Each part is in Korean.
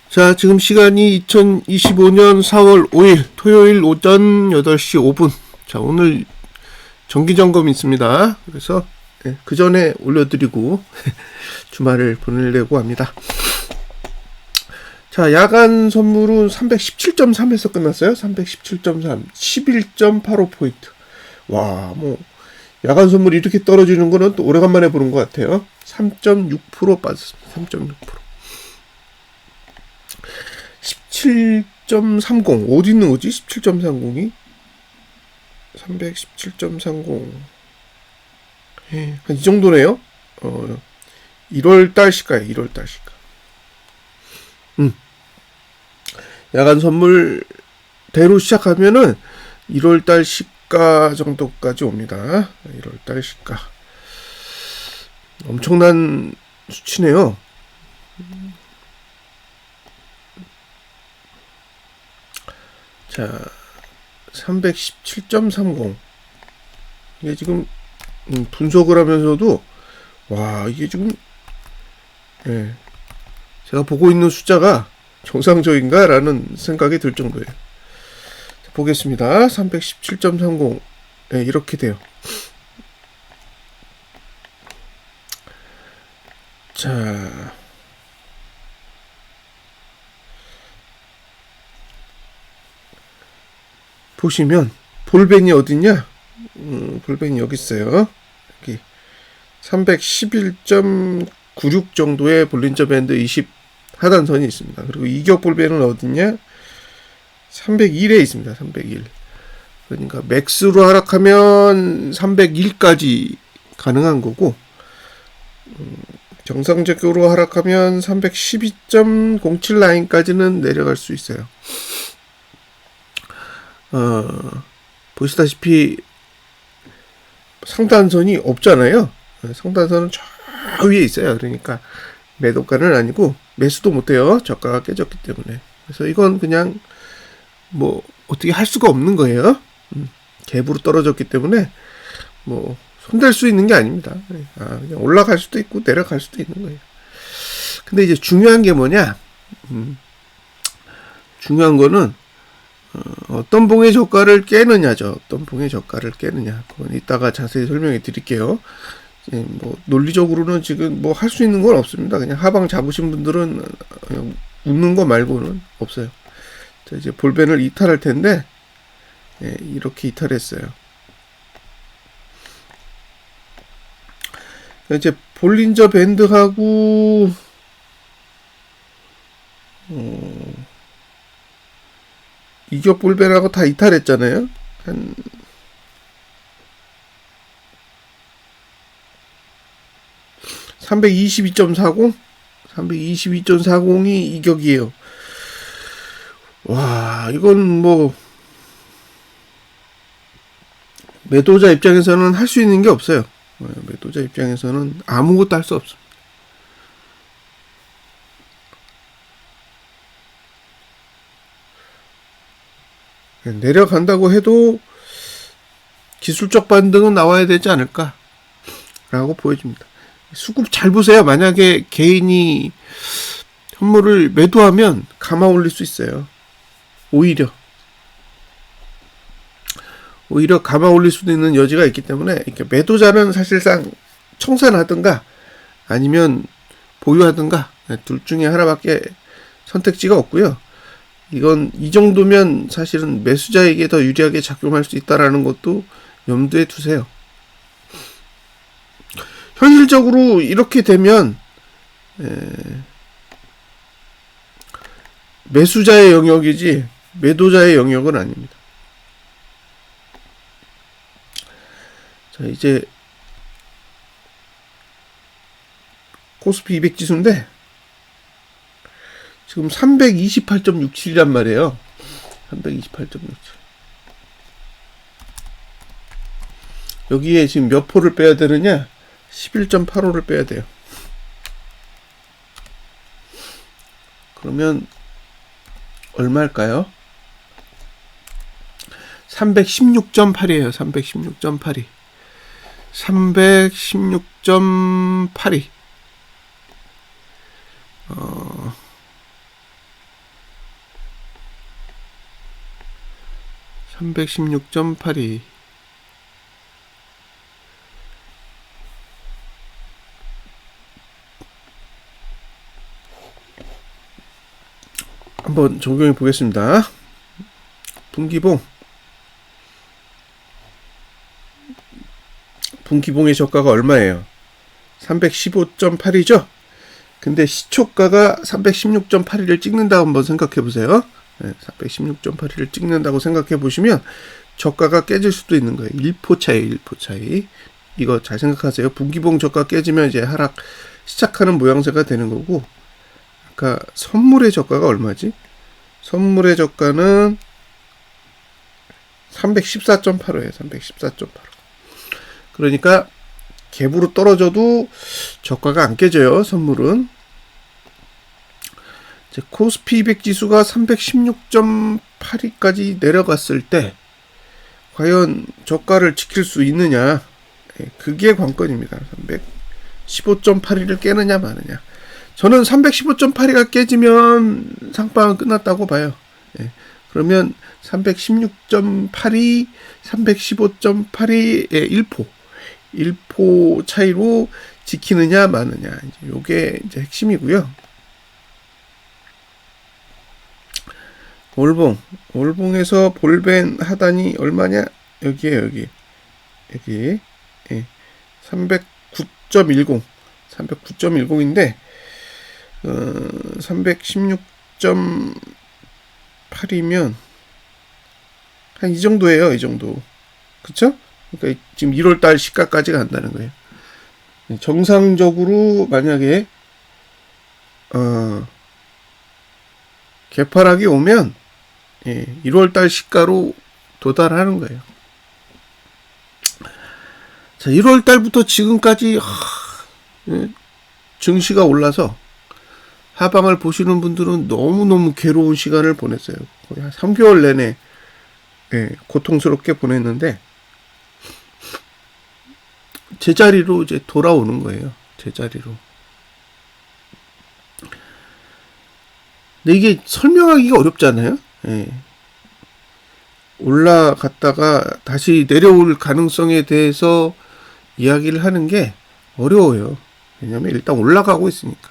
자, 지금 시간이 2025년 4월 5일 토요일 오전 8시 5분. 자, 오늘 정기점검 있습니다. 그래서 그 전에 올려드리고 주말을 보내려고 합니다. 자, 야간 선물은 317.3에서 끝났어요. 317.3, 11.85포인트. 와, 뭐 야간 선물이 이렇게 떨어지는 거는 또 오래간만에 보는 것 같아요. 3.6% 빠졌습니다. 3.6%. 17.30 어디 있는 거지? 17.30이 317.30 한 이 정도네요. 1월달 시가요. 1월달 시가. 야간 선물 대로 시작하면은 1월달 시가 정도까지 옵니다. 1월달 시가 엄청난 수치네요. 자, 317.30 이게 지금 분석을 하면서도 와, 이게 지금 제가 보고 있는 숫자가 정상적인가 라는 생각이 들 정도예요. 자, 보겠습니다. 317.30 이렇게 돼요. 자, 보시면 볼벤이 어딨냐? 볼벤이 여기 있어요. 여기 311.96 정도의 볼린저 밴드 20 하단선이 있습니다. 그리고 이격 볼벤은 어딨냐? 301에 있습니다. 301. 그러니까 맥스로 하락하면 301까지 가능한 거고, 정상적으로 하락하면 312.07 라인까지는 내려갈 수 있어요. 보시다시피 상단선이 없잖아요. 상단선은 저 위에 있어요. 그러니까 매도가는 아니고 매수도 못해요. 저가가 깨졌기 때문에. 그래서 이건 그냥 뭐 어떻게 할 수가 없는 거예요. 갭으로 떨어졌기 때문에 뭐 손댈 수 있는 게 아닙니다. 그냥 올라갈 수도 있고 내려갈 수도 있는 거예요. 근데 이제 중요한 게 뭐냐? 중요한 거는 어떤 봉의 저가를 깨느냐죠. 어떤 봉의 저가를 깨느냐. 그건 이따가 자세히 설명해 드릴게요. 뭐 논리적으로는 지금 뭐 할 수 있는 건 없습니다. 그냥 하방 잡으신 분들은 그냥 웃는 거 말고는 없어요. 자, 이제 볼벤을 이탈할 텐데 이렇게 이탈했어요. 이제 볼린저 밴드하고 이격 볼벤하고 다 이탈했잖아요. 한 322.40 322.40이 이격이에요. 와, 이건 뭐 매도자 입장에서는 할 수 있는 게 없어요. 매도자 입장에서는 아무것도 할 수 없습니다. 내려간다고 해도 기술적 반등은 나와야 되지 않을까 라고 보여집니다. 수급 잘 보세요. 만약에 개인이 현물을 매도하면 감아 올릴 수 있어요. 오히려 감아 올릴 수도 있는 여지가 있기 때문에 이렇게 매도자는 사실상 청산하든가 아니면 보유하든가 둘 중에 하나밖에 선택지가 없고요. 이건 이 정도면 사실은 매수자에게 더 유리하게 작용할 수 있다라는 것도 염두에 두세요. 현실적으로 이렇게 되면 매수자의 영역이지 매도자의 영역은 아닙니다. 자, 이제 코스피 200 지수인데 지금 328.67이란 말이에요. 328.67. 여기에 지금 몇 포를 빼야 되느냐? 11.85를 빼야 돼요. 그러면 얼마일까요? 316.8이에요. 316.82. 316.82. 316.82. 한번 적용해 보겠습니다. 분기봉의 저가가 얼마예요? 315.8이죠? 근데 시초가가 316.82를 찍는다고 한번 생각해 보세요. 316.82를 찍는다고 생각해 보시면 저가가 깨질 수도 있는 거예요. 1포 차이, 1포 차이. 이거 잘 생각하세요. 분기봉 저가 깨지면 이제 하락 시작하는 모양새가 되는 거고, 아까 선물의 저가가 얼마지? 선물의 저가는 314.85예요. 314.85. 그러니까 갭으로 떨어져도 저가가 안 깨져요. 선물은. 이제 코스피 200 지수가 316.82까지 내려갔을 때 과연 저가를 지킬 수 있느냐, 그게 관건입니다. 315.82를 깨느냐 마느냐. 저는 315.82가 깨지면 상방은 끝났다고 봐요. 그러면 316.82, 315.82의 1포 차이로 지키느냐 마느냐, 요게 이제 핵심이고요. 올봉에서 볼벤 하단이 얼마냐? 여기에요, 여기. 309.10, 309.10인데 316.8이면 한 이 정도예요, 이 정도. 그쵸? 그러니까 지금 1월달 시가까지 간다는 거예요. 정상적으로 만약에 개파락이 오면 1월달 시가로 도달하는 거예요. 자, 1월달부터 지금까지 증시가 올라서 하방을 보시는 분들은 너무너무 괴로운 시간을 보냈어요. 거의 한 3개월 내내 고통스럽게 보냈는데 제자리로 이제 돌아오는 거예요. 제자리로. 근데 이게 설명하기가 어렵잖아요. 올라갔다가 다시 내려올 가능성에 대해서 이야기를 하는 게 어려워요. 왜냐면 일단 올라가고 있으니까.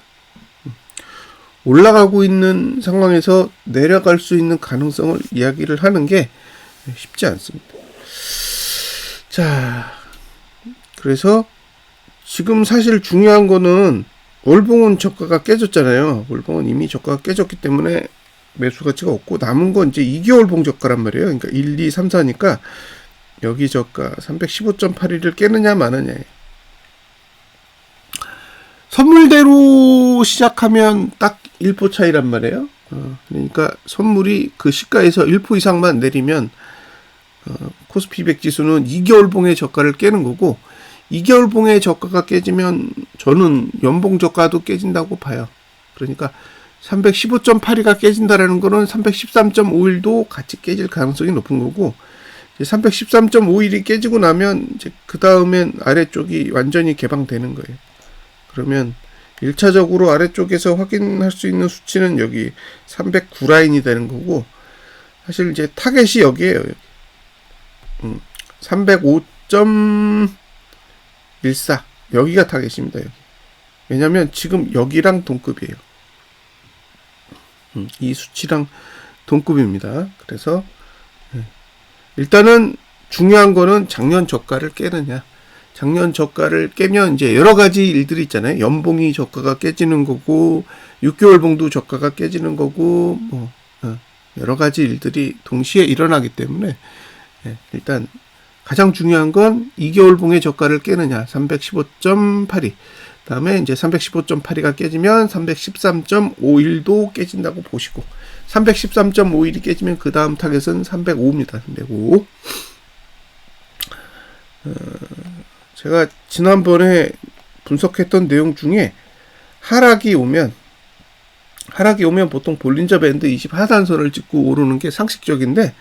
올라가고 있는 상황에서 내려갈 수 있는 가능성을 이야기를 하는 게 쉽지 않습니다. 자, 그래서 지금 사실 중요한 거는 월봉은 저가가 깨졌잖아요. 월봉은 이미 저가가 깨졌기 때문에 매수 가치가 없고, 남은 건 이제 2개월 봉 저가란 말이에요. 그러니까 1, 2, 3, 4니까 여기 저가 315.82를 깨느냐 마느냐예요. 선물대로 시작하면 딱 1포 차이란 말이에요. 그러니까 선물이 그 시가에서 1포 이상만 내리면 코스피 200 지수는 2개월 봉의 저가를 깨는 거고, 2개월 봉의 저가가 깨지면 저는 연봉 저가도 깨진다고 봐요. 그러니까 315.82가 깨진다라는 거는 313.51도 같이 깨질 가능성이 높은 거고, 313.51이 깨지고 나면 이제 그 다음엔 아래쪽이 완전히 개방되는 거예요. 그러면 1차적으로 아래쪽에서 확인할 수 있는 수치는 여기 309 라인이 되는 거고, 사실 이제 타겟이 여기에요. 305.14 여기가 타겟입니다. 여기. 왜냐면 지금 여기랑 동급이에요. 이 수치랑 동급입니다. 그래서 일단은 중요한 거는 작년 저가를 깨느냐. 작년 저가를 깨면 이제 여러 가지 일들이 있잖아요. 연봉이 저가가 깨지는 거고, 6개월 봉도 저가가 깨지는 거고, 뭐 여러 가지 일들이 동시에 일어나기 때문에 일단 가장 중요한 건 2개월 봉의 저가를 깨느냐. 315.82. 다음에 이제 315.82가 깨지면 313.51도 깨진다고 보시고, 313.51이 깨지면 그 다음 타겟은 305입니다. 305. 제가 지난번에 분석했던 내용 중에 하락이 오면 보통 볼린저 밴드 20 하단선을 찍고 오르는 게 상식적인데,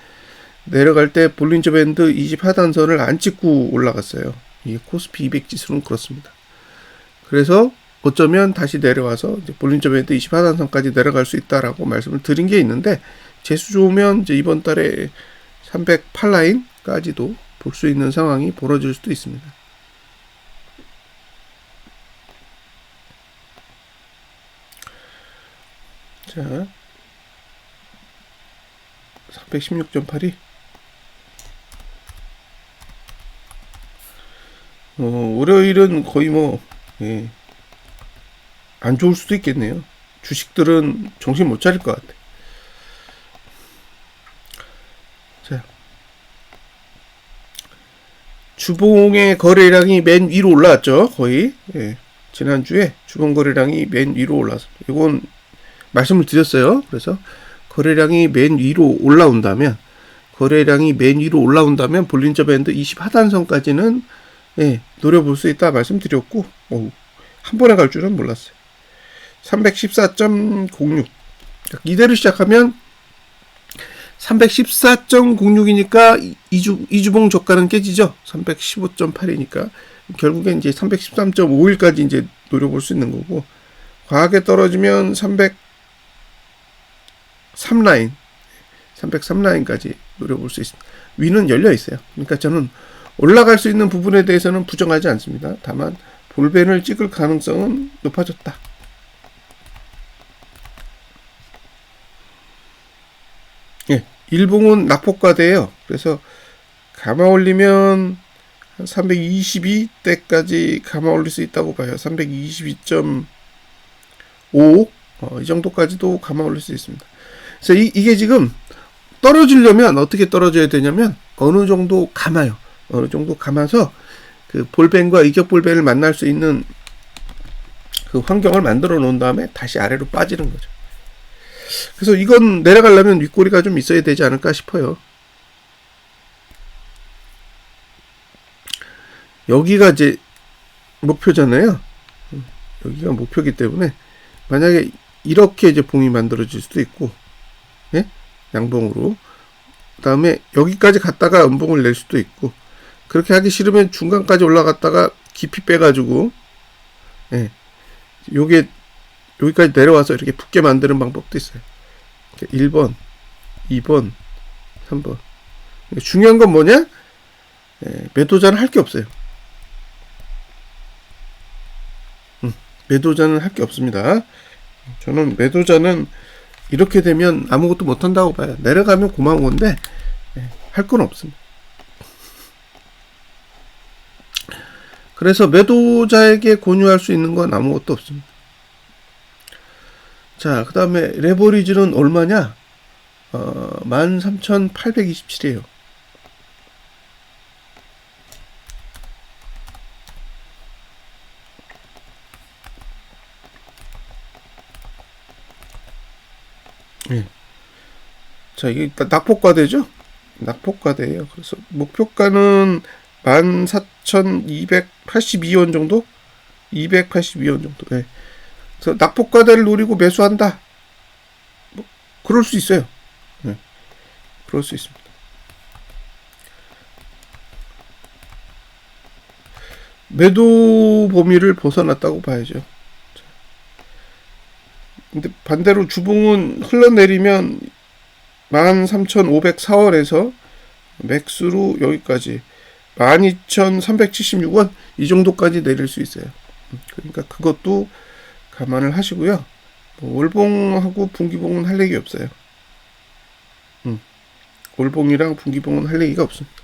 내려갈 때 볼린저 밴드 20 하단선을 안 찍고 올라갔어요. 이 코스피 200 지수는 그렇습니다. 그래서 어쩌면 다시 내려와서 이제 볼린저 밴드 20 하단선까지 내려갈 수 있다라고 말씀을 드린 게 있는데, 재수 좋으면 이제 이번 달에 308라인까지도 볼 수 있는 상황이 벌어질 수도 있습니다. 자, 316.8이 월요일은 거의 뭐 안 좋을 수도 있겠네요. 주식들은 정신 못 차릴 것 같아. 자, 주봉의 거래량이 맨 위로 올라왔죠. 거의 지난주에 주봉 거래량이 맨 위로 올라왔습니다. 이건 말씀을 드렸어요. 그래서 거래량이 맨 위로 올라온다면 볼린저 밴드 20 하단선까지는 노려볼 수 있다 말씀드렸고 한 번에 갈 줄은 몰랐어요. 314.06 이대로 시작하면 314.06이니까 이주봉 저가는 깨지죠. 315.8이니까 결국엔 이제 313.51까지 이제 노려볼 수 있는 거고, 과하게 떨어지면 303라인까지 노려볼 수 있습니다. 위는 열려 있어요. 그러니까 저는 올라갈 수 있는 부분에 대해서는 부정하지 않습니다. 다만 볼벤을 찍을 가능성은 높아졌다. 일봉은 낙폭과대예요. 그래서 감아 올리면 한 322대까지 감아 올릴 수 있다고 봐요. 322.5 이 정도까지도 감아 올릴 수 있습니다. 그래서 이게 지금 떨어지려면 어떻게 떨어져야 되냐면 어느 정도 감아요. 어느 정도 감아서 그 볼벤과 이격 볼벤을 만날 수 있는 그 환경을 만들어 놓은 다음에 다시 아래로 빠지는 거죠. 그래서 이건 내려가려면 윗꼬리가 좀 있어야 되지 않을까 싶어요. 여기가 이제 목표잖아요. 여기가 목표이기 때문에 만약에 이렇게 이제 봉이 만들어질 수도 있고, 양봉으로. 그 다음에 여기까지 갔다가 음봉을 낼 수도 있고, 그렇게 하기 싫으면 중간까지 올라갔다가 깊이 빼가지고, 여기까지 내려와서 이렇게 붙게 만드는 방법도 있어요. 1번, 2번, 3번. 중요한 건 뭐냐? 매도자는 할 게 없어요. 매도자는 할 게 없습니다. 저는 매도자는 이렇게 되면 아무것도 못한다고 봐요. 내려가면 고마운 건데 할 건 없습니다. 그래서 매도자에게 권유할 수 있는 건 아무것도 없습니다. 자, 그 다음에 레버리지는 얼마냐? 13,827이에요. 자, 이게 낙폭과대죠? 낙폭과대예요. 그래서 목표가는 14,282원 정도? 282원 정도. 그래서 낙폭과대를 노리고 매수한다. 그럴 수 있어요. 그럴 수 있습니다. 매도 범위를 벗어났다고 봐야죠. 근데 반대로 주봉은 흘러내리면 13,504원에서 맥스로 여기까지 12,376원 이 정도까지 내릴 수 있어요. 그러니까 그것도 감안을 하시고요. 월봉하고 분기봉은 할 얘기 없어요. 월봉이랑 분기봉은 할 얘기가 없습니다.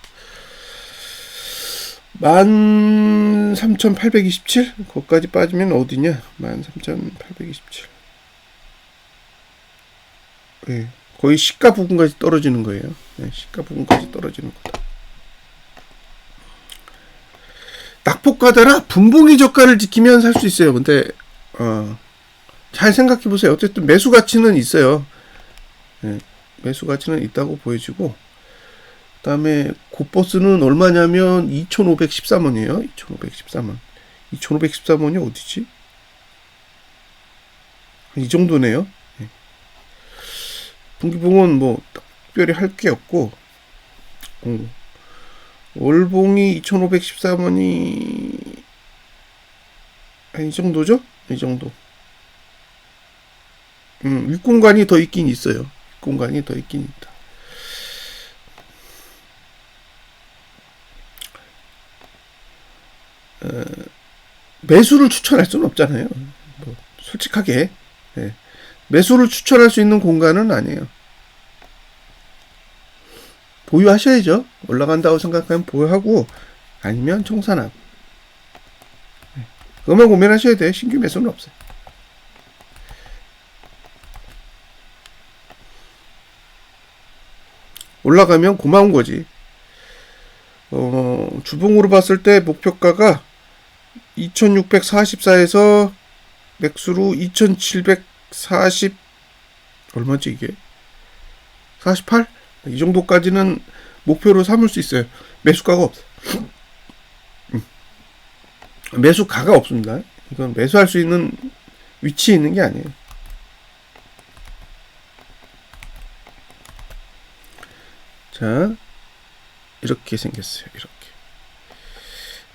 13,827? 거기까지 빠지면 어디냐? 13,827. 거의 시가 부근까지 떨어지는 거예요. 시가 부근까지 떨어지는 거다. 낙폭과대라 분봉이 저가를 지키면 살 수 있어요. 근데 잘 생각해 보세요. 어쨌든 매수 가치는 있어요. 매수 가치는 있다고 보여지고, 그 다음에 고버스는 얼마냐면 2,513원이에요. 2,513원. 2,513원이 어디지? 이 정도네요. 분기봉은 뭐 특별히 할 게 없고, 월봉이 2,513원이 이 정도죠? 이 정도. 윗공간이 더 있긴 있어요. 윗공간이 더 있긴 있다. 매수를 추천할 수는 없잖아요. 뭐 솔직하게 예. 매수를 추천할 수 있는 공간은 아니에요. 보유하셔야죠. 올라간다고 생각하면 보유하고 아니면 청산하고 그것만 고민하셔야 돼요. 신규 매수는 없어요. 올라가면 고마운 거지. 주봉으로 봤을 때 목표가가 2644에서 매수로 2740 얼마지 이게? 48? 이 정도까지는 목표로 삼을 수 있어요. 매수가가 없어요. 매수가가 없습니다. 이건 매수할 수 있는 위치에 있는 게 아니에요. 자, 이렇게 생겼어요.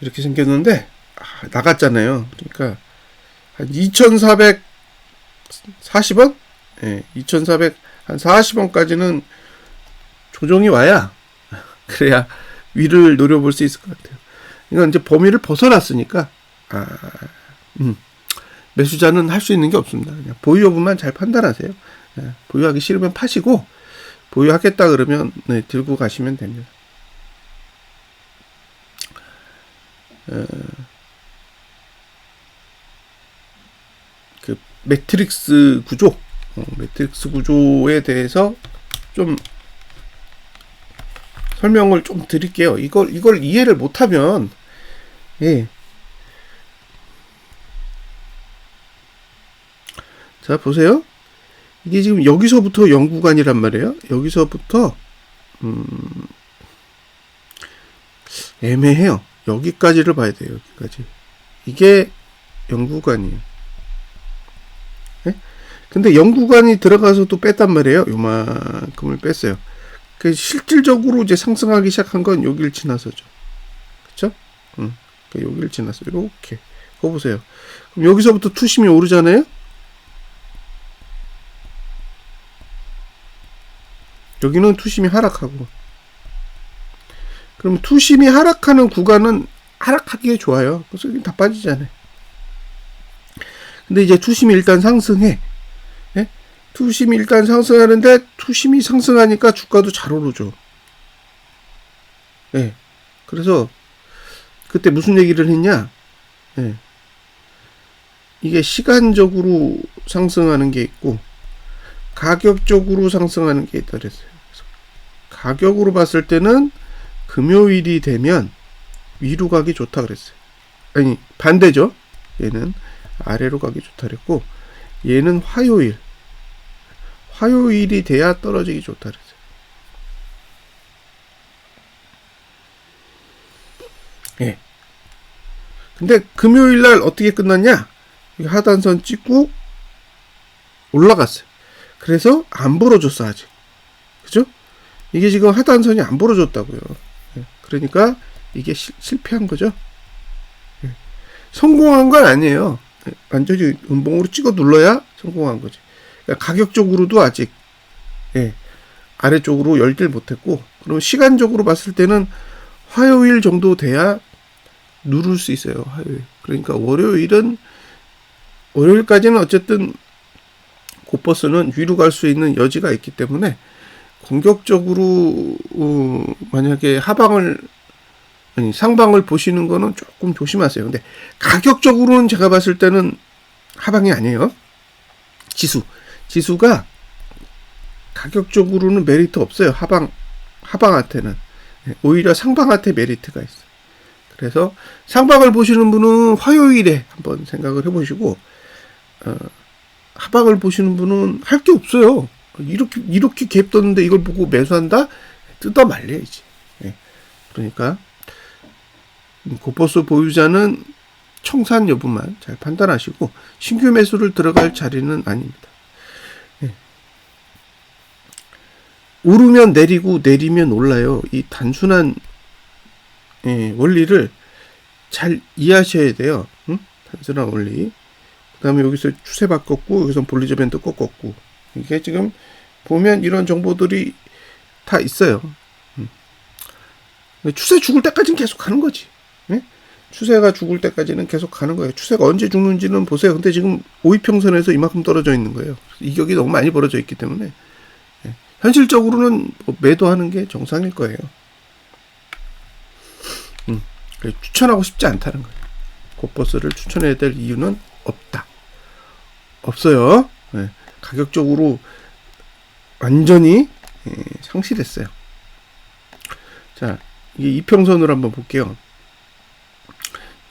이렇게 생겼는데 나갔잖아요. 그러니까 한 2,440원? 예, 2,440원까지는 조정이 와야 그래야 위를 노려볼 수 있을 것 같아요. 이건 이제 범위를 벗어났으니까 매수자는 할 수 있는 게 없습니다. 그냥 보유 여부만 잘 판단하세요. 예, 보유하기 싫으면 파시고 보유하겠다 그러면 네, 들고 가시면 됩니다. 그 매트릭스 구조에 대해서 좀 설명을 좀 드릴게요. 이걸 이해를 못하면 예. 자 보세요. 이게 지금 여기서부터 영구간이란 말이에요. 여기서부터 애매해요. 여기까지를 봐야 돼요. 여기까지. 이게 영구간이에요. 네? 근데 영구간이 들어가서 또 뺐단 말이에요. 요만큼을 뺐어요. 그 실질적으로 이제 상승하기 시작한 건 여기를 지나서죠. 그쵸? 여기를 지나서 이렇게. 그거 보세요. 그럼 여기서부터 투심이 오르잖아요. 여기는 투심이 하락하고. 그럼 투심이 하락하는 구간은 하락하기에 좋아요. 그래서 여기 다 빠지잖아요. 근데 이제 투심이 일단 상승해. 예? 투심이 일단 상승하는데 투심이 상승하니까 주가도 잘 오르죠. 예. 그래서 그때 무슨 얘기를 했냐? 예. 이게 시간적으로 상승하는 게 있고 가격적으로 상승하는 게 있다 그랬어요. 그래서 가격으로 봤을 때는 금요일이 되면 위로 가기 좋다 그랬어요. 아니 반대죠. 얘는 아래로 가기 좋다 그랬고 얘는 화요일이 돼야 떨어지기 좋다 그랬어요. 예. 근데 금요일 날 어떻게 끝났냐? 하단선 찍고 올라갔어요. 그래서 안 벌어졌어 아직. 그죠? 이게 지금 하단선이 안 벌어졌다고요. 예. 그러니까 이게 실패한 거죠. 예. 성공한 건 아니에요. 예. 완전히 음봉으로 찍어 눌러야 성공한 거지. 그러니까 가격적으로도 아직 예. 아래쪽으로 열질 못했고 그럼 시간적으로 봤을 때는 화요일 정도 돼야 누를 수 있어요. 화요일. 그러니까 월요일까지는 어쨌든 고버스는 위로 갈 수 있는 여지가 있기 때문에 공격적으로 만약에 상방을 보시는 거는 조금 조심하세요. 근데 가격적으로는 제가 봤을 때는 하방이 아니에요. 지수가 가격적으로는 메리트 없어요. 하방한테는 오히려 상방한테 메리트가 있어요. 그래서 상방을 보시는 분은 화요일에 한번 생각을 해보시고 하방을 보시는 분은 할 게 없어요. 이렇게 갭 떴는데 이걸 보고 매수한다? 뜯어 말려야지. 예. 그러니까 고버스 보유자는 청산 여부만 잘 판단하시고 신규 매수를 들어갈 자리는 아닙니다. 예. 오르면 내리고 내리면 올라요. 이 단순한 원리를 잘 이해하셔야 돼요. 응? 단순한 원리. 그 다음에 여기서 추세 바꿨고 여기서 볼리저 밴드 꺾었고 이게 지금 보면 이런 정보들이 다 있어요. 추세 죽을 때까지는 계속 가는 거지. 예? 추세가 죽을 때까지는 계속 가는 거예요. 추세가 언제 죽는지는 보세요. 근데 지금 5위평선에서 이만큼 떨어져 있는 거예요. 이격이 너무 많이 벌어져 있기 때문에 현실적으로는 매도하는 게 정상일 거예요. 추천하고 싶지 않다는 거예요. 곱버스를 추천해야 될 이유는 없다. 없어요. 가격적으로 완전히 상실했어요. 자, 이게 이평선으로 한번 볼게요.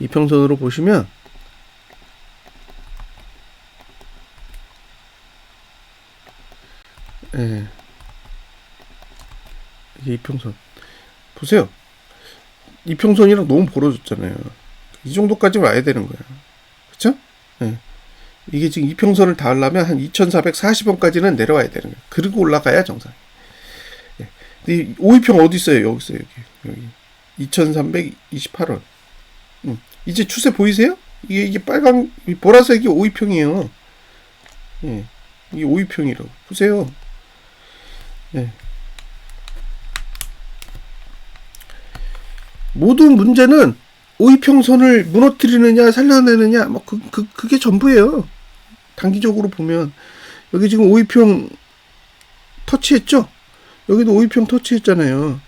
이평선으로 보시면 이게 이평선 보세요. 이평선이랑 너무 벌어졌잖아요. 이 정도까지 와야 되는 거예요. 그쵸? 이게 지금 이평선을 닿으려면 한 2440원까지는 내려와야 되는 거예요. 그리고 올라가야 정상. 근데 5위평 어디 있어요? 여기 있어요. 여기 2328원. 이제 추세 보이세요? 이게 빨간 보라색이 5위평이에요. 이게 5위평이라고 보세요. 모든 문제는 5위평선을 무너뜨리느냐 살려내느냐 뭐 그게 전부예요. 단기적으로 보면 여기 지금 5위평 터치했죠? 여기도 5위평 터치했잖아요.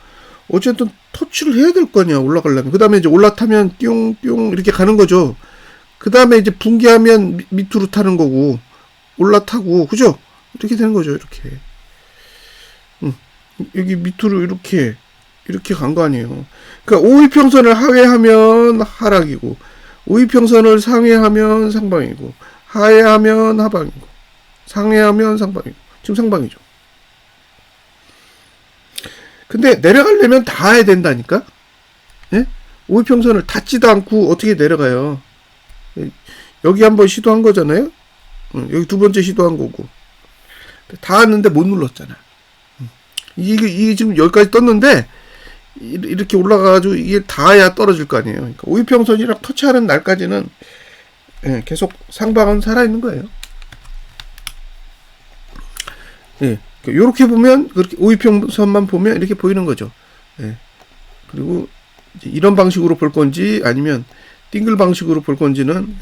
어쨌든 터치를 해야 될 거 아니야, 올라가려면. 그 다음에 이제 올라타면 띵띵 이렇게 가는 거죠. 그 다음에 이제 붕괴하면 밑으로 타는 거고 올라타고 그죠? 이렇게 되는 거죠. 이렇게 여기 밑으로 이렇게 간 거 아니에요. 그러니까 5위평선을 하회하면 하락이고 5위평선을 상회하면 상방이고 하회하면 하방이고 상회하면 상방이고 지금 상방이죠. 근데 내려가려면 닿아야 된다니까. 5위평선을 닿지도 않고 어떻게 내려가요. 여기 한번 시도한 거잖아요. 여기 두 번째 시도한 거고 닿았는데 못 눌렀잖아. 이게 지금 여기까지 떴는데 이렇게 올라가가지고 이게 닿아야 떨어질 거 아니에요. 그러니까 5위평선이랑 터치하는 날까지는 계속 상방은 살아있는 거예요. 요렇게 보면 그렇게 5위평선만 보면 이렇게 보이는 거죠. 그리고 이제 이런 방식으로 볼 건지 아니면 띵글 방식으로 볼 건지는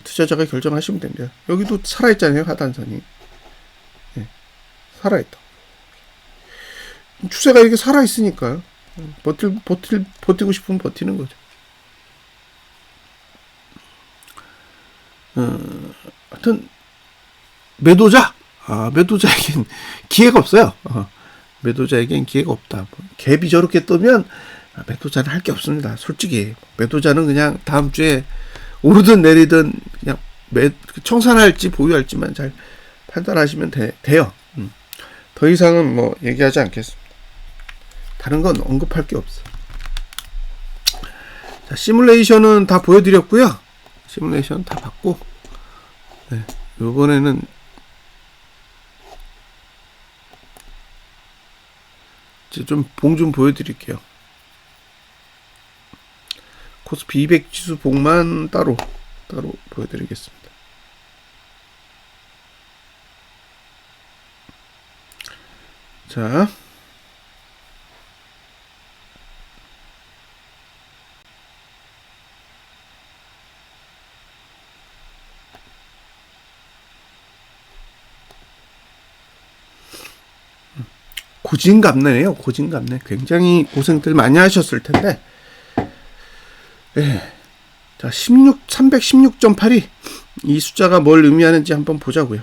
투자자가 결정하시면 됩니다. 여기도 살아있잖아요. 하단선이 살아있다. 추세가 이렇게 살아있으니까 버티고 싶으면 버티는 거죠. 하여튼 매도자에겐 기회가 없어요. 매도자에겐 기회가 없다. 갭이 저렇게 뜨면 매도자는 할 게 없습니다. 솔직히 매도자는 그냥 다음 주에 오르든 내리든 그냥 청산할지 보유할지만 잘 판단하시면 돼요. 더 이상은 뭐 얘기하지 않겠습니다. 다른 건 언급할 게 없어. 자, 시뮬레이션은 다 보여드렸고요. 시뮬레이션 다 봤고, 이번에는 이제 좀 봉 좀 보여드릴게요. 코스피 200 지수 봉만 따로 보여드리겠습니다. 자, 고진감래네요. 고진감래. 굉장히 고생들 많이 하셨을 텐데. 자, 316.8이 이 숫자가 뭘 의미하는지 한번 보자고요.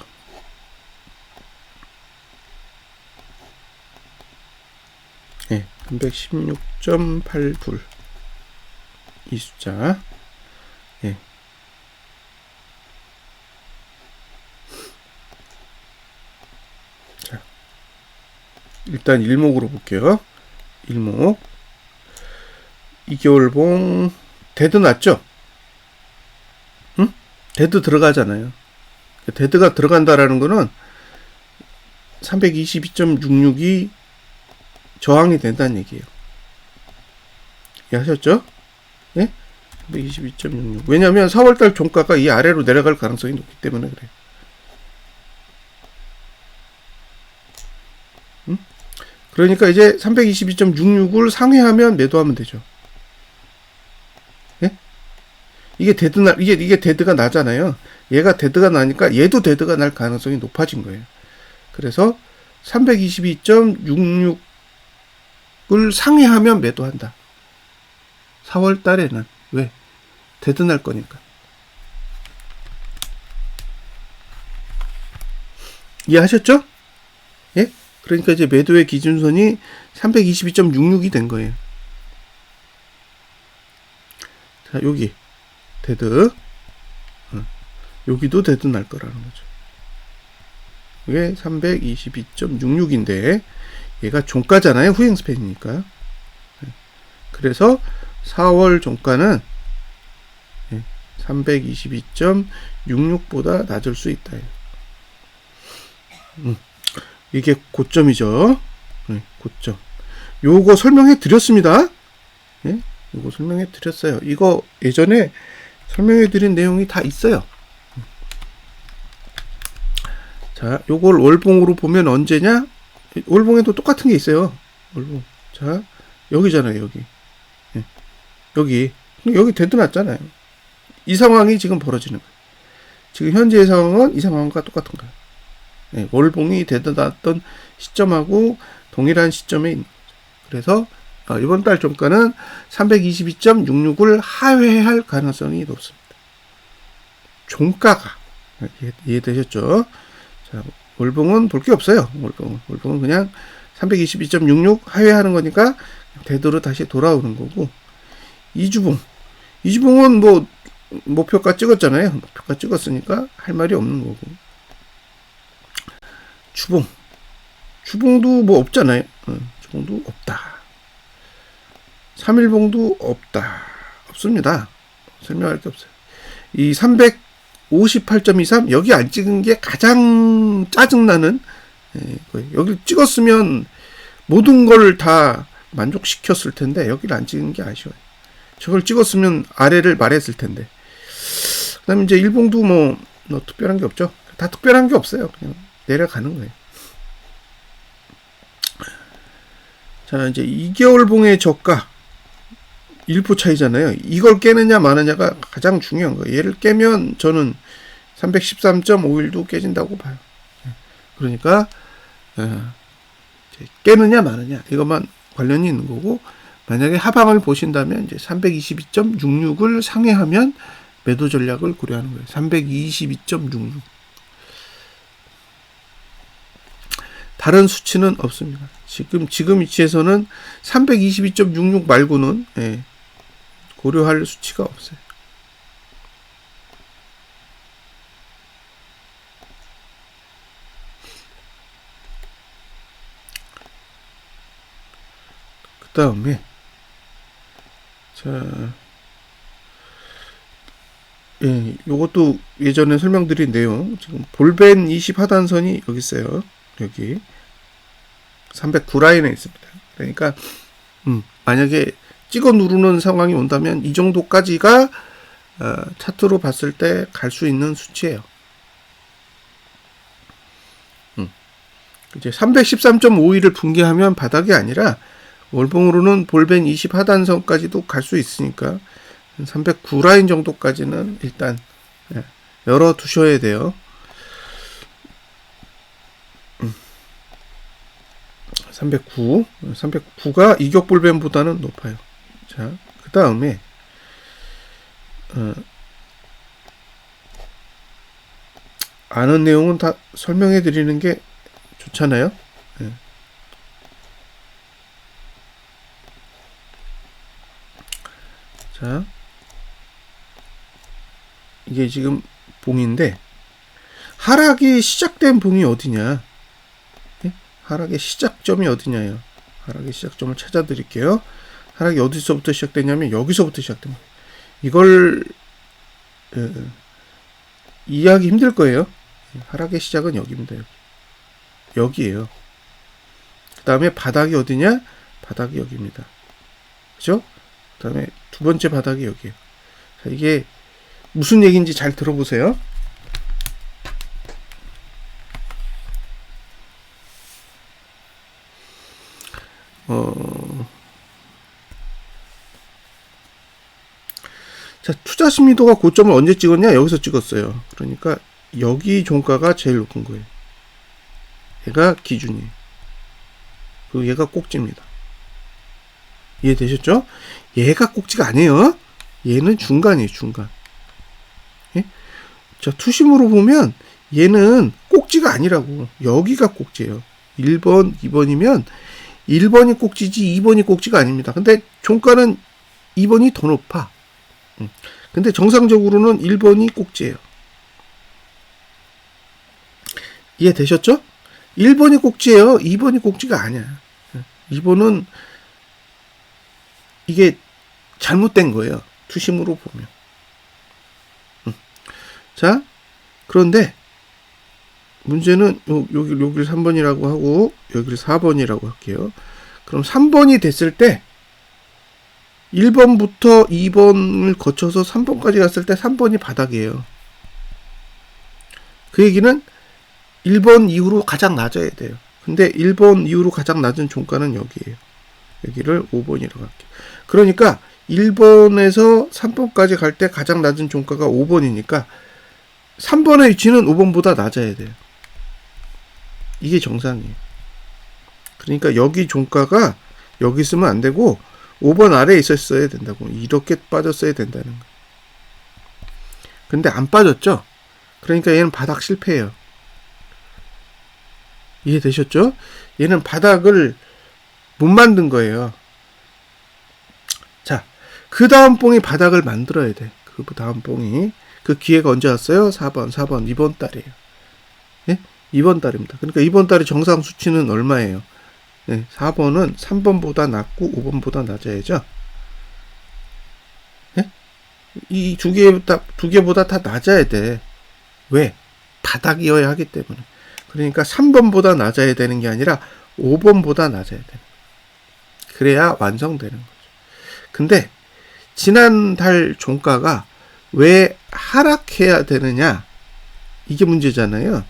네, 316.8불 이 숫자. 자, 일단 일목으로 볼게요. 일목 2개월봉 데드 났죠? 응? 데드 들어가잖아요. 데드가 들어간다라는 거는 322.66이 저항이 된다는 얘기예요. 이해하셨죠? 예? 322.66. 왜냐면 4월달 종가가 이 아래로 내려갈 가능성이 높기 때문에 그래요. 응? 그러니까 이제 322.66을 상회하면 매도하면 되죠. 이게 이게 데드가 나잖아요. 얘가 데드가 나니까 얘도 데드가 날 가능성이 높아진 거예요. 그래서 322.66을 상회하면 매도한다. 4월 달에는. 왜? 데드 날 거니까. 이해하셨죠? 예? 그러니까 이제 매도의 기준선이 322.66이 된 거예요. 자, 여기 데드. 여기도 데드 날 거라는 거죠. 이게 322.66인데 얘가 종가잖아요. 후행 스팬이니까. 그래서 4월 종가는 322.66보다 낮을 수 있다. 이게 고점이죠. 고점. 요거 설명해 드렸습니다. 예? 요거 설명해 드렸어요. 이거 예전에 설명해 드린 내용이 다 있어요. 자, 요걸 월봉으로 보면 언제냐? 월봉에도 똑같은 게 있어요. 월봉. 자, 여기잖아요, 여기. 예. 여기 데드 났잖아요. 이 상황이 지금 벌어지는 거예요. 지금 현재의 상황은 이 상황과 똑같은 거예요. 예, 월봉이 데드 났던 시점하고 동일한 시점에 있는 거죠. 그래서 이번 달 종가는 322.66을 하회할 가능성이 높습니다. 종가가 이해되셨죠? 자, 월봉은 볼 게 없어요. 월봉은 그냥 322.66 하회하는 거니까 데드로 다시 돌아오는 거고, 이주봉은 뭐 목표가 찍었잖아요. 목표가 찍었으니까 할 말이 없는 거고, 주봉도 뭐 없잖아요. 주봉도 없다. 3일봉도 없습니다. 설명할 게 없어요. 이 358.23 여기 안 찍은 게 가장 짜증나는 거예요. 여기 찍었으면 모든 걸 다 만족시켰을 텐데 여기를 안 찍은 게 아쉬워요. 저걸 찍었으면 아래를 말했을 텐데. 그 다음에 이제 일봉도 뭐 특별한 게 없죠. 다 특별한 게 없어요. 그냥 내려가는 거예요. 자, 이제 2개월 봉의 저가 1% 차이잖아요. 이걸 깨느냐 마느냐가 가장 중요한 거예요. 얘를 깨면 저는 313.51도 깨진다고 봐요. 그러니까 깨느냐 마느냐 이것만 관련이 있는 거고, 만약에 하방을 보신다면 이제 322.66을 상회하면 매도 전략을 고려하는 거예요. 322.66. 다른 수치는 없습니다. 지금 위치에서는 322.66 말고는 고려할 수치가 없어요. 그 다음에 자, 요것도 예전에 설명드린 내용, 지금 볼벤 20 하단선이 여기 있어요. 여기 309 라인에 있습니다. 그러니까 만약에 찍어 누르는 상황이 온다면 이 정도까지가 차트로 봤을 때 갈 수 있는 수치예요. 이제 313.51을 붕괴하면 바닥이 아니라 월봉으로는 볼벤 20 하단선까지도 갈 수 있으니까 309 라인 정도까지는 일단 열어 두셔야 돼요. 309가 이격 볼벤보다는 높아요. 자, 그 다음에 아는 내용은 다 설명해 드리는 게 좋잖아요. 자, 이게 지금 봉인데 하락이 시작된 봉이 어디냐? 하락의 시작점이 어디냐요? 하락의 시작점을 찾아 드릴게요. 하락이 어디서부터 시작되냐면 여기서부터 시작됩니다. 이걸 이해하기 힘들 거예요. 하락의 시작은 여기입니다. 여기에요. 그 다음에 바닥이 어디냐? 바닥이 여기입니다. 그죠? 그 다음에 두 번째 바닥이 여기에요. 자, 이게 무슨 얘기인지 잘 들어보세요. 자, 자, 투자 심리도가 고점을 언제 찍었냐? 여기서 찍었어요. 그러니까 여기 종가가 제일 높은 거예요. 얘가 기준이에요. 그리고 얘가 꼭지입니다. 이해되셨죠? 얘가 꼭지가 아니에요. 얘는 중간이에요, 중간. 예? 자, 투심으로 보면 얘는 꼭지가 아니라고. 여기가 꼭지예요. 1번, 2번이면 1번이 꼭지지 2번이 꼭지가 아닙니다. 근데 종가는 2번이 더 높아. 근데 정상적으로는 1번이 꼭지예요. 이해되셨죠? 1번이 꼭지예요. 2번이 꼭지가 아니야. 2번은 이게 잘못된 거예요. 투심으로 보면. 자, 그런데 문제는 여기를 3번이라고 하고 여기를 4번이라고 할게요. 그럼 3번이 됐을 때 1번부터 2번을 거쳐서 3번까지 갔을 때 3번이 바닥이에요. 그 얘기는 1번 이후로 가장 낮아야 돼요. 근데 1번 이후로 가장 낮은 종가는 여기에요. 여기를 5번이라고 할게요. 그러니까 1번에서 3번까지 갈 때 가장 낮은 종가가 5번이니까 3번의 위치는 5번보다 낮아야 돼요. 이게 정상이에요. 그러니까 여기 종가가 여기 있으면 안 되고 5번 아래에 있었어야 된다고. 이렇게 빠졌어야 된다는 거예요. 근데 안 빠졌죠? 그러니까 얘는 바닥 실패예요. 이해되셨죠? 얘는 바닥을 못 만든 거예요. 자, 그 다음 뽕이 바닥을 만들어야 돼. 그 다음 뽕이. 그 기회가 언제 왔어요? 4번, 이번 달이에요. 예? 이번 달입니다. 그러니까 이번 달의 정상 수치는 얼마예요? 네, 4번은 3번보다 낮고 5번보다 낮아야죠. 네? 이 두 개보다 다 낮아야 돼. 왜? 바닥이어야 하기 때문에. 그러니까 3번보다 낮아야 되는 게 아니라 5번보다 낮아야 돼. 그래야 완성되는 거죠. 근데 지난달 종가가 왜 하락해야 되느냐? 이게 문제잖아요.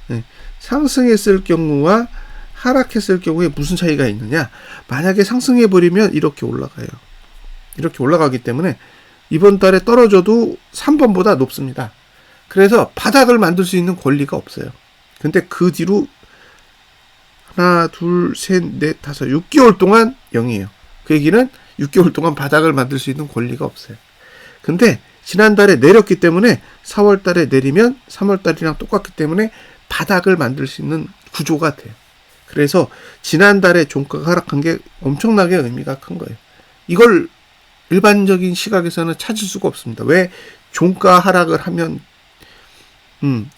네. 상승했을 경우와 하락했을 경우에 무슨 차이가 있느냐? 만약에 상승해버리면 이렇게 올라가요. 이렇게 올라가기 때문에 이번 달에 떨어져도 3번보다 높습니다. 그래서 바닥을 만들 수 있는 권리가 없어요. 근데 그 뒤로 하나, 둘, 셋, 넷, 다섯, 6개월 동안 0이에요. 그 얘기는 6개월 동안 바닥을 만들 수 있는 권리가 없어요. 근데 지난달에 내렸기 때문에 4월 달에 내리면 3월 달이랑 똑같기 때문에 바닥을 만들 수 있는 구조가 돼요. 그래서 지난달에 종가가 하락한 게 엄청나게 의미가 큰 거예요. 이걸 일반적인 시각에서는 찾을 수가 없습니다. 왜 종가 하락을 하면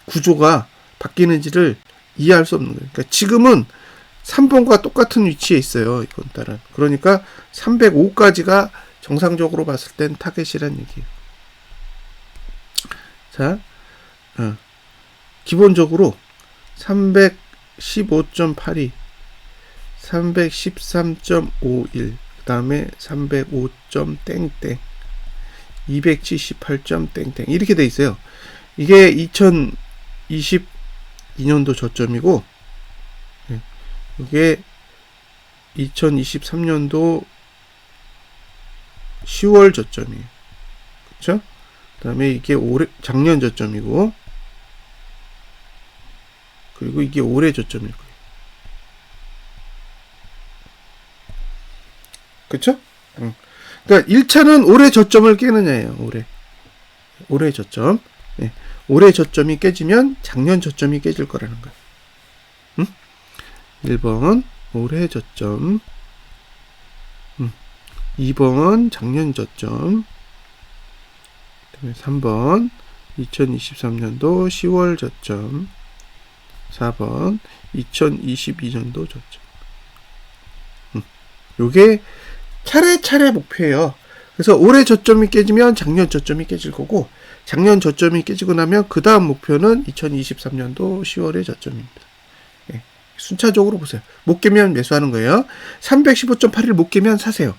구조가 바뀌는지를 이해할 수 없는 거예요. 그러니까 지금은 3번과 똑같은 위치에 있어요. 이번 달은. 그러니까 305까지가 정상적으로 봤을 땐 타겟이란 얘기예요. 자, 기본적으로 315.82, 313.51, 그 다음에 305점 땡땡, 278점 땡땡 이렇게 돼 있어요. 이게 2022년도 저점이고, 이게 2023년도 10월 저점이에요. 그쵸? 그 다음에 이게 작년 저점이고, 그리고 이게 올해 저점일 거예요. 그쵸? 그러니까 1차는 올해 저점을 깨느냐예요. 올해 저점. 네. 올해 저점이 깨지면 작년 저점이 깨질 거라는 거예요. 1번 올해 저점, 2번 작년 저점, 그다음에 3번 2023년도 10월 저점, 4번 2022년도 저점. 요게 차례차례 목표예요. 그래서 올해 저점이 깨지면 작년 저점이 깨질 거고, 작년 저점이 깨지고 나면 그 다음 목표는 2023년도 10월의 저점입니다. 예, 순차적으로 보세요. 못 깨면 매수하는 거예요. 315.81 못 깨면 사세요.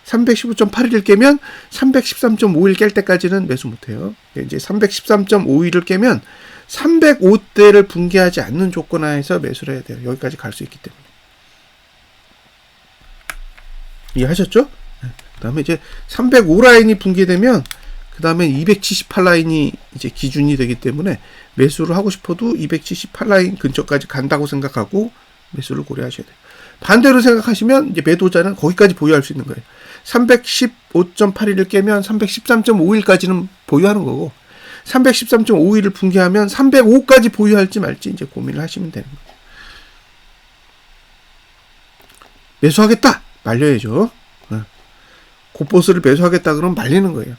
315.81을 깨면 313.51 깰 때까지는 매수 못해요. 이제 313.51을 깨면 305대를 붕괴하지 않는 조건 하에서 매수를 해야 돼요. 여기까지 갈 수 있기 때문에. 이해하셨죠? 그 다음에 이제 305 라인이 붕괴되면 그 그 다음에 278라인이 이제 기준이 되기 때문에 매수를 하고 싶어도 278라인 근처까지 간다고 생각하고 매수를 고려하셔야 돼요. 반대로 생각하시면 이제 매도자는 거기까지 보유할 수 있는 거예요. 315.81을 깨면 313.51까지는 보유하는 거고 313.51을 붕괴하면 305까지 보유할지 말지 이제 고민을 하시면 되는 거예요. 매수하겠다! 말려야죠. 곱보스를 매수하겠다 그러면 말리는 거예요.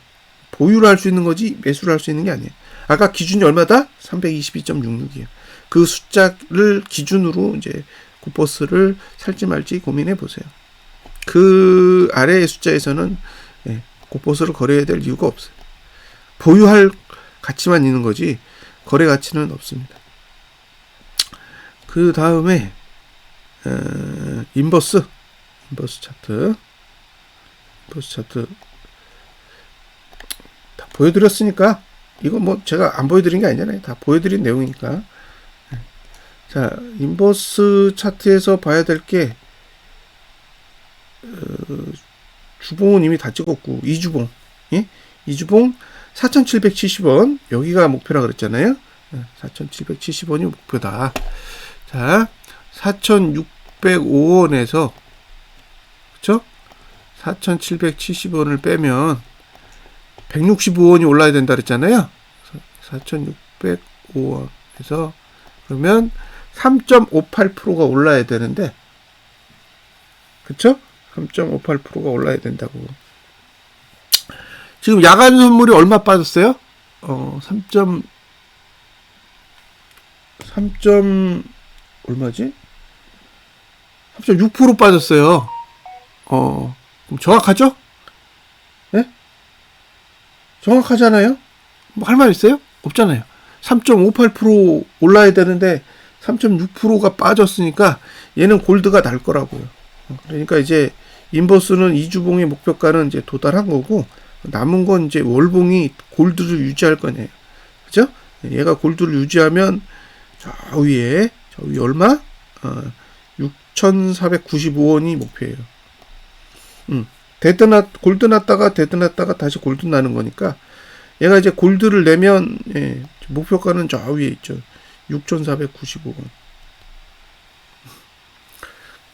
보유를 할 수 있는 거지 매수를 할 수 있는 게 아니에요. 아까 기준이 얼마다? 322.66이에요. 그 숫자를 기준으로 이제 곱보스를 살지 말지 고민해 보세요. 그 아래의 숫자에서는 곱보스를 거래해야 될 이유가 없어요. 보유할 가치만 있는 거지 거래 가치는 없습니다. 그 다음에 인버스 차트 다 보여드렸으니까 이거 뭐 제가 안 보여드린 게 아니잖아요. 다 보여드린 내용이니까. 자, 인버스 차트에서 봐야 될 게 주봉은 이미 다 찍었고 이주봉 4,770원 여기가 목표라 그랬잖아요. 4,770원이 목표다. 자, 4,605원에서 그쵸? 4,770원을 빼면 165원이 올라야 된다 그랬잖아요. 4,605원에서 그러면 3.58%가 올라야 되는데 그쵸? 3.58%가 올라야 된다고. 지금 야간 선물이 얼마 빠졌어요? 3. 얼마지? 3.6% 빠졌어요. 그럼 정확하죠? 네? 정확하잖아요? 뭐 할 말 있어요? 없잖아요. 3.58% 올라야 되는데 3.6%가 빠졌으니까 얘는 골드가 날 거라고요. 그러니까 이제 인버스는 이주봉의 목표가는 이제 도달한 거고 남은 건 이제 월봉이 골드를 유지할 거네요. 그죠? 얘가 골드를 유지하면 저 위에 얼마? 6,495원이 목표예요. 골드 났다가 데드 났다가 다시 골드 나는 거니까 얘가 이제 골드를 내면 목표가는 저 위에 있죠. 6,495원.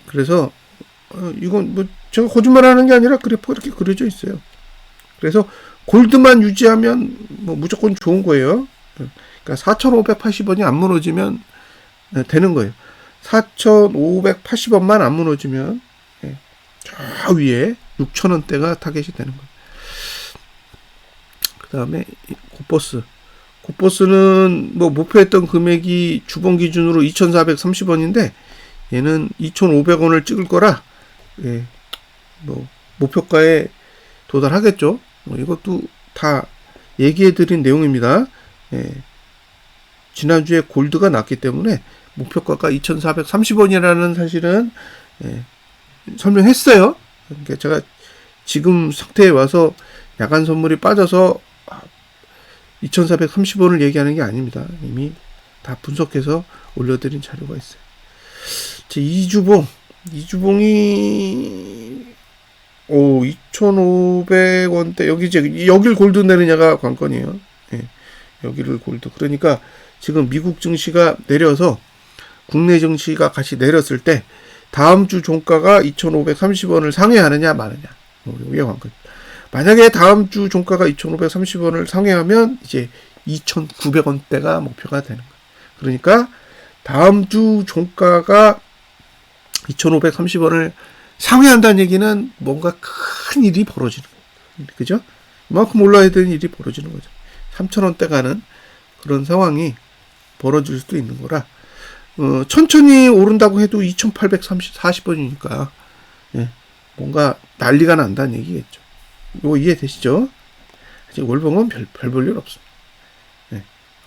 그래서 이건 뭐 제가 거짓말하는 게 아니라 그래프가 이렇게 그려져 있어요. 그래서 골드만 유지하면 뭐 무조건 좋은 거예요. 그러니까 4,580원이 안 무너지면 되는 거예요. 4,580원만 안 무너지면 저 위에 6,000원대가 타겟이 되는 거예요. 그 다음에 곱보스는 뭐 목표했던 금액이 주봉 기준으로 2,430원인데 얘는 2,500원을 찍을 거라 뭐 목표가에 도달하겠죠. 이것도 다 얘기해드린 내용입니다. 지난주에 골드가 났기 때문에 목표가가 2,430원이라는 사실은 설명했어요. 그러니까 제가 지금 상태에 와서 야간 선물이 빠져서 2,430원을 얘기하는 게 아닙니다. 이미 다 분석해서 올려드린 자료가 있어요. 제 이주봉이 2,500원대 여길 골드 내느냐가 관건이에요. 여기를 골드. 그러니까 지금 미국 증시가 내려서 국내 증시가 같이 내렸을 때 다음 주 종가가 2,530원을 상회하느냐 마느냐. 이게 관건. 만약에 다음 주 종가가 2,530원을 상회하면 이제 2,900원대가 목표가 되는 거예요. 그러니까 다음 주 종가가 2,530원을 상회한다는 얘기는 뭔가 큰 일이 벌어지는 거예요. 그죠? 이만큼 올라야 되는 일이 벌어지는 거죠. 3,000원대 가는 그런 상황이 벌어질 수도 있는 거라 천천히 오른다고 해도 2,840원이니까 뭔가 난리가 난다는 얘기겠죠. 이거 이해되시죠? 아직 월봉은 별 볼 일 없습니다.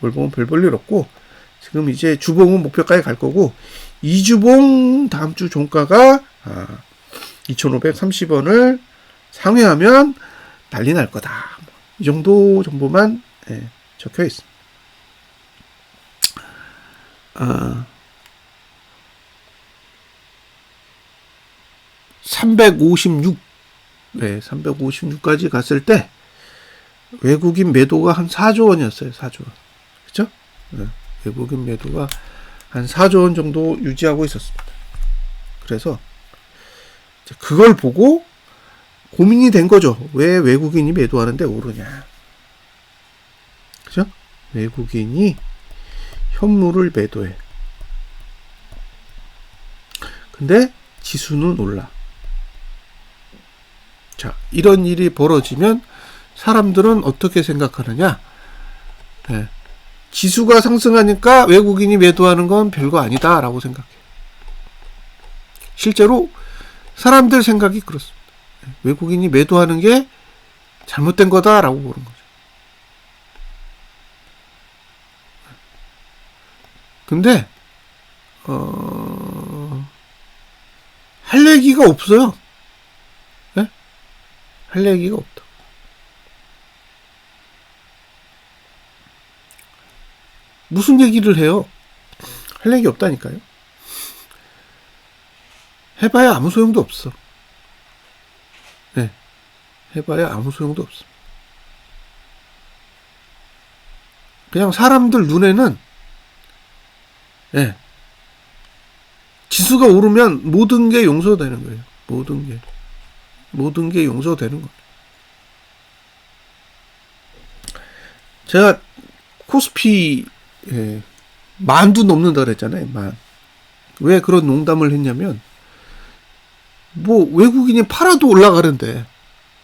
월봉은 별 볼 일 없고 지금 이제 주봉은 목표가에 갈 거고 이주봉 다음 주 종가가 2,530원을 상회하면 난리 날 거다. 이 정도 정보만 적혀 있습니다. 356 356까지 갔을 때 외국인 매도가 한 4조 원이었어요. 4조 원. 그죠? 네. 외국인 매도가 한 4조 원 정도 유지하고 있었습니다. 그래서 그걸 보고 고민이 된 거죠. 왜 외국인이 매도하는데 오르냐. 그죠? 외국인이 현물을 매도해. 근데 지수는 올라. 자, 이런 일이 벌어지면 사람들은 어떻게 생각하느냐? 네. 지수가 상승하니까 외국인이 매도하는 건 별거 아니다라고 생각해. 실제로 사람들 생각이 그렇습니다. 외국인이 매도하는 게 잘못된 거다라고 보는 거죠. 근데 할 얘기가 없어요. 네? 할 얘기가 없다. 무슨 얘기를 해요? 할 얘기 없다니까요. 해봐야 아무 소용도 없어. 네. 해봐야 아무 소용도 없어. 그냥 사람들 눈에는 네. 지수가 오르면 모든 게 용서되는 거예요. 모든 게 용서되는 거예요. 제가 코스피 만도 넘는다 그랬잖아요. 만. 왜 그런 농담을 했냐면 뭐 외국인이 팔아도 올라가는데,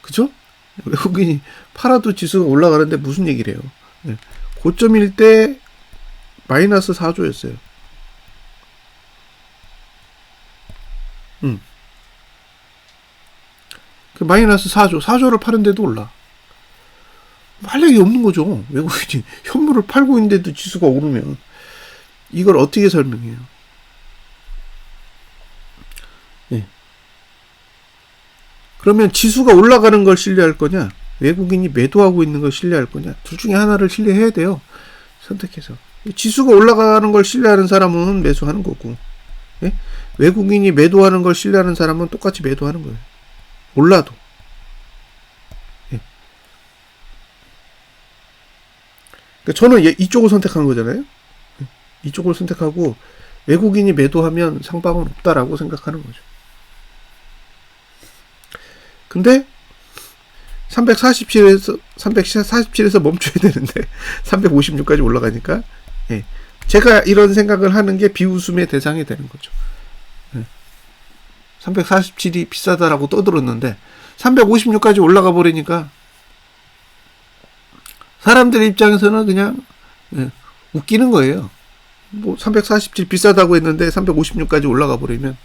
그죠? 외국인이 팔아도 지수가 올라가는데 무슨 얘기를 해요? 네. 고점일 때 마이너스 4조였어요. 그 마이너스 4조를 파는데도 올라. 할 얘기 없는 거죠. 외국인이 현물을 팔고 있는데도 지수가 오르면 이걸 어떻게 설명해요? 예. 그러면 지수가 올라가는 걸 신뢰할 거냐, 외국인이 매도하고 있는 걸 신뢰할 거냐, 둘 중에 하나를 신뢰해야 돼요. 선택해서. 지수가 올라가는 걸 신뢰하는 사람은 매수하는 거고, 예? 외국인이 매도하는 걸 신뢰하는 사람은 똑같이 매도하는 거예요. 올라도. 예. 그러니까 저는 이쪽을 선택한 거잖아요. 이쪽을 선택하고 외국인이 매도하면 상방은 없다라고 생각하는 거죠. 근데 347에서 멈춰야 되는데 356까지 올라가니까, 예. 제가 이런 생각을 하는 게 비웃음의 대상이 되는 거죠. 347이 비싸다라고 떠들었는데 356까지 올라가 버리니까 사람들 입장에서는 그냥 웃기는 거예요. 뭐 347 비싸다고 했는데 356까지 올라가 버리면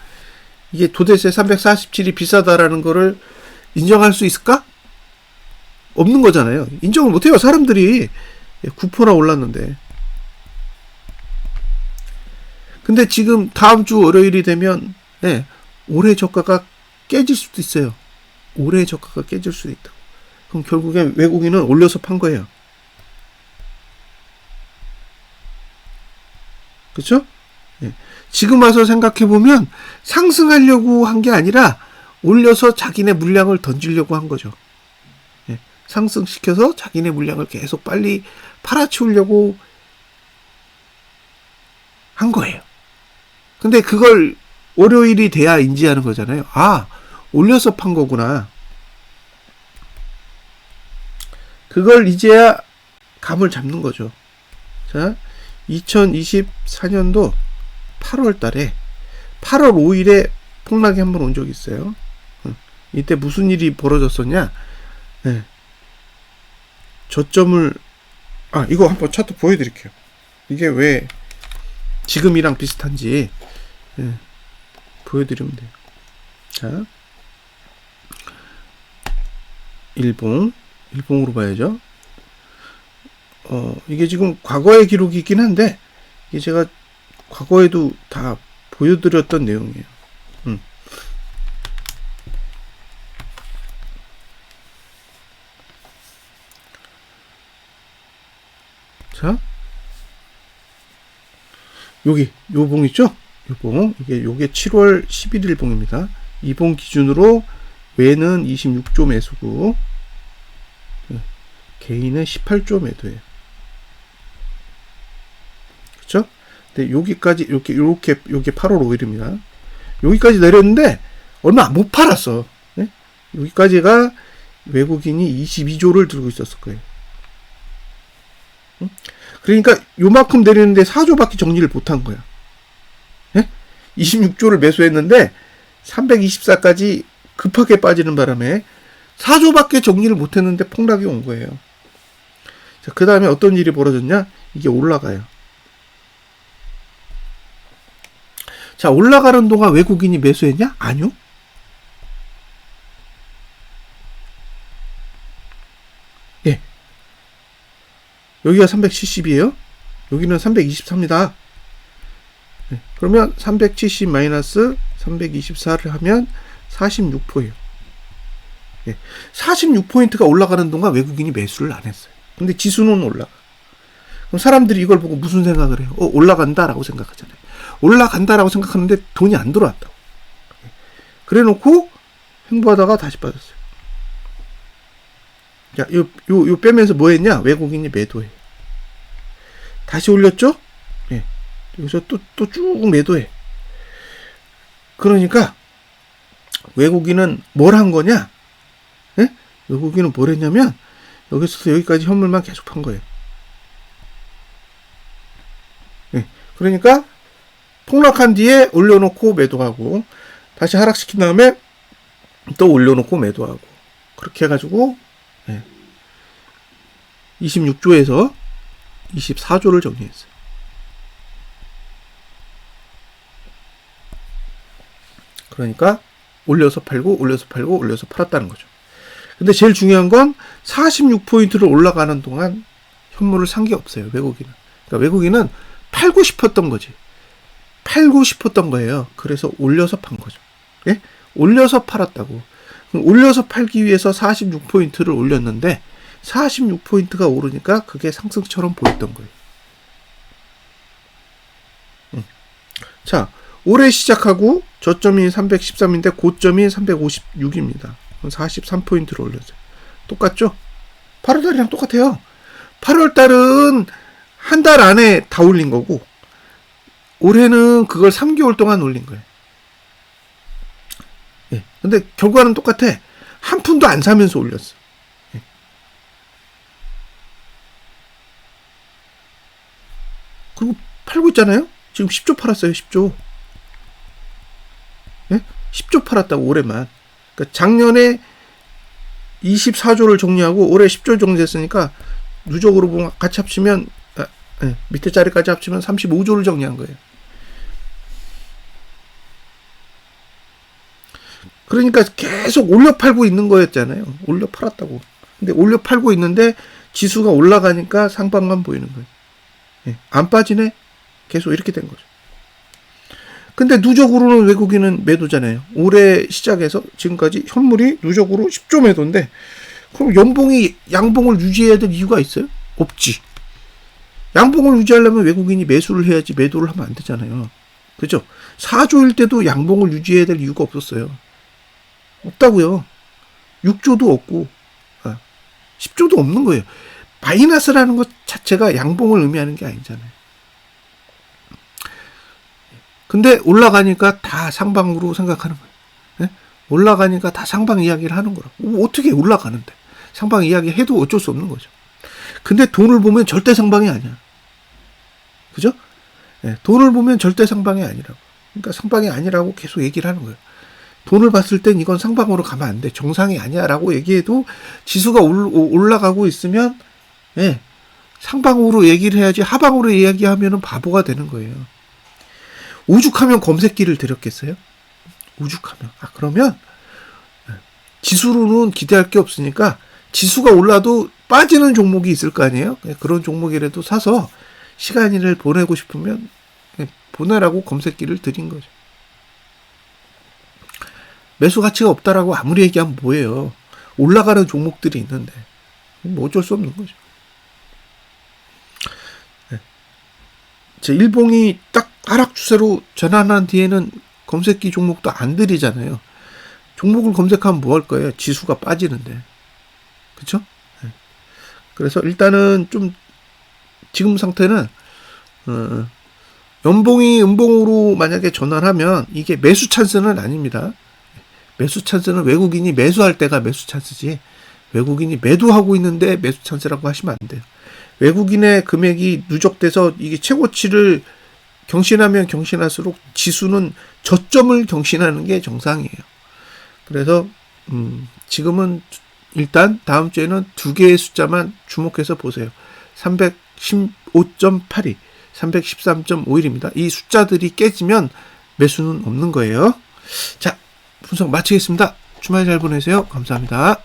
이게 도대체 347이 비싸다라는 거를 인정할 수 있을까? 없는 거잖아요. 인정을 못해요. 사람들이 9%나 올랐는데. 근데 지금 다음 주 월요일이 되면 올해 저가가 깨질 수도 있어요. 올해 저가가 깨질 수도 있다고. 그럼 결국엔 외국인은 올려서 판 거예요. 그렇죠? 예. 지금 와서 생각해보면 상승하려고 한 게 아니라 올려서 자기네 물량을 던지려고 한 거죠. 예. 상승시켜서 자기네 물량을 계속 빨리 팔아치우려고 한 거예요. 근데 그걸 월요일이 돼야 인지하는 거잖아요. 아, 올려서 판 거구나. 그걸 이제야 감을 잡는 거죠. 자, 2024년도 8월 달에 8월 5일에 폭락이 한번 온 적이 있어요. 이때 무슨 일이 벌어졌었냐? 저점을 이거 한번 차트 보여드릴게요. 이게 왜 지금이랑 비슷한지 보여드리면 돼요. 자, 일봉으로 봐야죠. 이게 지금 과거의 기록이긴 한데 이게 제가 과거에도 다 보여드렸던 내용이에요. 자, 요 봉 있죠? 요게 7월 11일 봉입니다. 이 봉 기준으로 외는 26조 매수고, 개인은 18조 매도예요. 그쵸? 근데 여기까지, 요게 8월 5일입니다. 여기까지 내렸는데, 얼마 못 팔았어. 네? 여기까지가 외국인이 22조를 들고 있었을 거예요. 응? 그러니까 요만큼 내리는데 4조밖에 정리를 못한 거야. 네? 26조를 매수했는데 324까지 급하게 빠지는 바람에 4조밖에 정리를 못했는데 폭락이 온 거예요. 자, 그 다음에 어떤 일이 벌어졌냐? 이게 올라가요. 자, 올라가는 동안 외국인이 매수했냐? 아니요. 예. 여기가 370이에요. 여기는 323입니다. 예. 그러면 370 마이너스 324를 하면 46%예요. 예. 46포인트가 올라가는 동안 외국인이 매수를 안 했어요. 근데 지수는 올라가. 그럼 사람들이 이걸 보고 무슨 생각을 해요? 올라간다라고 생각하잖아요. 올라간다라고 생각하는데 돈이 안 들어왔다고. 그래 놓고 횡보하다가 다시 빠졌어요. 자, 요 빼면서 뭐 했냐? 외국인이 매도해. 다시 올렸죠? 예. 여기서 또 쭉 매도해. 그러니까 외국인은 뭘 한 거냐? 예? 외국인은 뭘 했냐면 여기서부터 여기까지 현물만 계속 판 거예요. 예. 그러니까 폭락한 뒤에 올려놓고 매도하고 다시 하락시킨 다음에 또 올려놓고 매도하고 그렇게 해가지고 26조에서 24조를 정리했어요. 그러니까 올려서 팔고 올려서 팔고 올려서 팔았다는 거죠. 근데 제일 중요한 건 46포인트를 올라가는 동안 현물을 산 게 없어요. 외국인은. 그러니까 외국인은 팔고 싶었던 거지. 팔고 싶었던 거예요. 그래서 올려서 판 거죠. 예? 올려서 팔았다고. 그럼 올려서 팔기 위해서 46포인트를 올렸는데 46포인트가 오르니까 그게 상승처럼 보였던 거예요. 자, 올해 시작하고 저점이 313인데 고점이 356입니다. 43포인트를 올렸어요. 똑같죠? 8월달이랑 똑같아요. 8월달은 한 달 안에 다 올린 거고 올해는 그걸 3개월 동안 올린 거예요. 예. 근데 결과는 똑같아. 한 푼도 안 사면서 올렸어. 예. 그리고 팔고 있잖아요. 지금 10조 팔았어요. 10조. 예? 10조 팔았다고 올해만. 그러니까 작년에 24조를 정리하고 올해 10조 정리했으니까 누적으로 보면 같이 합치면 밑에 자리까지 합치면 35조를 정리한 거예요. 그러니까 계속 올려 팔고 있는 거였잖아요. 올려 팔았다고. 근데 올려 팔고 있는데 지수가 올라가니까 상방만 보이는 거예요. 예. 안 빠지네? 계속 이렇게 된 거죠. 근데 누적으로는 외국인은 매도잖아요. 올해 시작해서 지금까지 현물이 누적으로 10조 매도인데 그럼 양봉을 유지해야 될 이유가 있어요? 없지. 양봉을 유지하려면 외국인이 매수를 해야지 매도를 하면 안 되잖아요. 그죠? 4조일 때도 양봉을 유지해야 될 이유가 없었어요. 없다고요. 6조도 없고 10조도 없는 거예요. 마이너스라는 것 자체가 양봉을 의미하는 게 아니잖아요. 근데 올라가니까 다 상방으로 생각하는 거예요. 네? 올라가니까 다 상방 이야기를 하는 거라고. 어떻게 올라가는데. 상방 이야기 해도 어쩔 수 없는 거죠. 근데 돈을 보면 절대 상방이 아니야. 그죠? 네, 돈을 보면 절대 상방이 아니라고. 그러니까 상방이 아니라고 계속 얘기를 하는 거예요. 돈을 봤을 땐 이건 상방으로 가면 안 돼. 정상이 아니야. 라고 얘기해도 지수가 올라가고 있으면, 예, 상방으로 얘기를 해야지 하방으로 이야기하면 바보가 되는 거예요. 오죽하면 검색기를 들였겠어요? 오죽하면. 그러면, 지수로는 기대할 게 없으니까 지수가 올라도 빠지는 종목이 있을 거 아니에요? 그런 종목이라도 사서 시간을 보내고 싶으면 보내라고 검색기를 드린 거죠. 매수 가치가 없다라고 아무리 얘기하면 뭐예요. 올라가는 종목들이 있는데 뭐 어쩔 수 없는 거죠. 제 일봉이 딱 하락 추세로 전환한 뒤에는 검색기 종목도 안 들이잖아요. 종목을 검색하면 뭐 할 거예요? 지수가 빠지는데. 그쵸? 그래서 일단은 좀 지금 상태는 연봉이 음봉으로 만약에 전환하면 이게 매수 찬스는 아닙니다. 매수 찬스는 외국인이 매수할 때가 매수 찬스지, 외국인이 매도하고 있는데 매수 찬스라고 하시면 안 돼요. 외국인의 금액이 누적돼서 이게 최고치를 경신하면 경신할수록 지수는 저점을 경신하는 게 정상이에요. 그래서 지금은 일단 다음 주에는 두 개의 숫자만 주목해서 보세요. 315.82, 313.51입니다. 이 숫자들이 깨지면 매수는 없는 거예요. 자, 분석 마치겠습니다. 주말 잘 보내세요. 감사합니다.